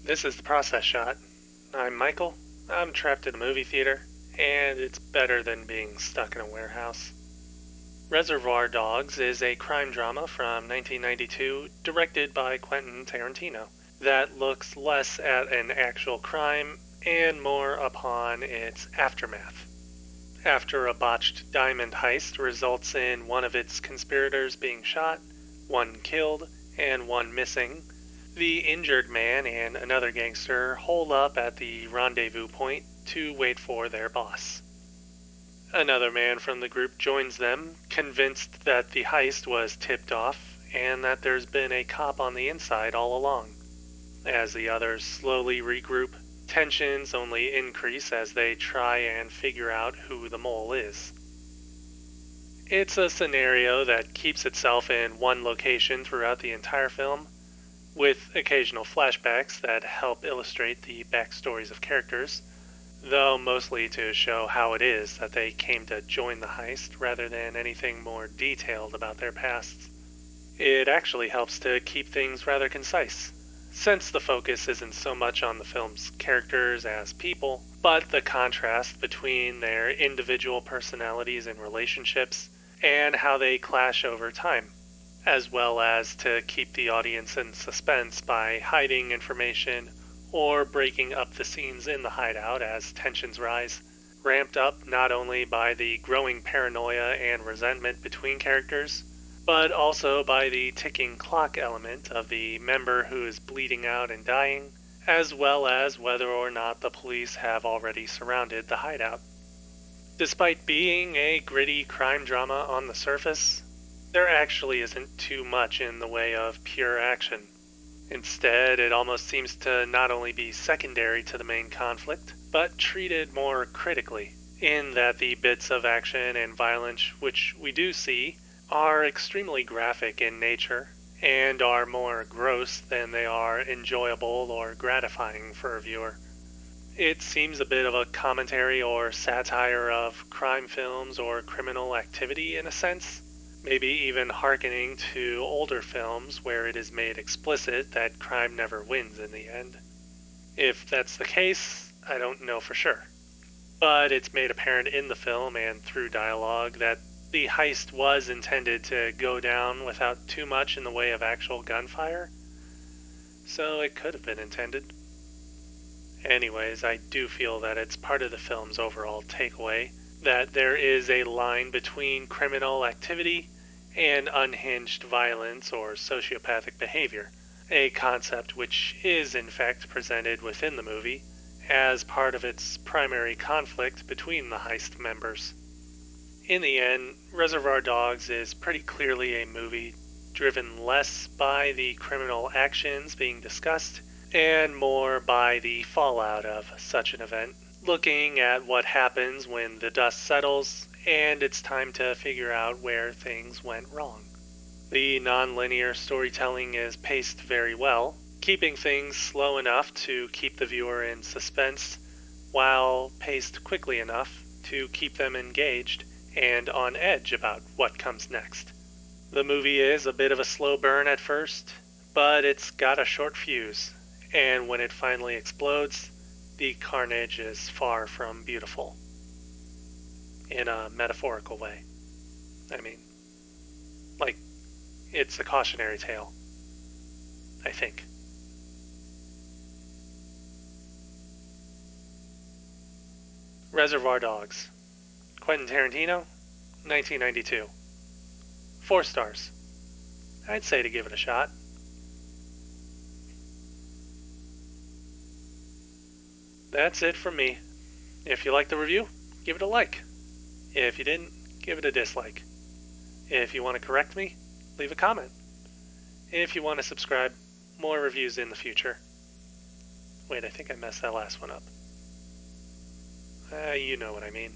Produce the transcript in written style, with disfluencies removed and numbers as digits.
This is the process shot. I'm Michael. I'm trapped in a movie theater, and it's better than being stuck in a warehouse. Reservoir Dogs is a crime drama from 1992 directed by Quentin Tarantino that looks less at an actual crime and more upon its aftermath. After a botched diamond heist results in one of its conspirators being shot, one killed, and one missing, the injured man and another gangster hole up at the rendezvous point to wait for their boss. Another man from the group joins them, convinced that the heist was tipped off and that there's been a cop on the inside all along. As the others slowly regroup, tensions only increase as they try and figure out who the mole is. It's a scenario that keeps itself in one location throughout the entire film, with occasional flashbacks that help illustrate the backstories of characters, though mostly to show how it is that they came to join the heist rather than anything more detailed about their pasts. It actually helps to keep things rather concise, since the focus isn't so much on the film's characters as people, but the contrast between their individual personalities and relationships, and how they clash over time, as well as to keep the audience in suspense by hiding information or breaking up the scenes in the hideout as tensions rise, ramped up not only by the growing paranoia and resentment between characters, but also by the ticking clock element of the member who is bleeding out and dying, as well as whether or not the police have already surrounded the hideout. Despite being a gritty crime drama on the surface, there actually isn't too much in the way of pure action. Instead, it almost seems to not only be secondary to the main conflict, but treated more critically, in that the bits of action and violence which we do see are extremely graphic in nature, and are more gross than they are enjoyable or gratifying for a viewer. It seems a bit of a commentary or satire of crime films or criminal activity in a sense, maybe even hearkening to older films where it is made explicit that crime never wins in the end. If that's the case, I don't know for sure. But it's made apparent in the film and through dialogue that the heist was intended to go down without too much in the way of actual gunfire, so it could have been intended. Anyways, I do feel that it's part of the film's overall takeaway that there is a line between criminal activity and unhinged violence or sociopathic behavior, a concept which is in fact presented within the movie as part of its primary conflict between the heist members. In the end, Reservoir Dogs is pretty clearly a movie driven less by the criminal actions being discussed and more by the fallout of such an event, looking at what happens when the dust settles and it's time to figure out where things went wrong. The non-linear storytelling is paced very well, keeping things slow enough to keep the viewer in suspense, while paced quickly enough to keep them engaged and on edge about what comes next. The movie is a bit of a slow burn at first, but it's got a short fuse, and when it finally explodes, the carnage is far from beautiful. In a metaphorical way. I mean, like, it's a cautionary tale, I think. Reservoir Dogs. Quentin Tarantino, 1992. 4 stars. I'd say to give it a shot. That's it from me. If you liked the review, give it a like. If you didn't, give it a dislike. If you want to correct me, leave a comment. If you want to subscribe, more reviews in the future. Wait, I think I messed that last one up. You know what I mean.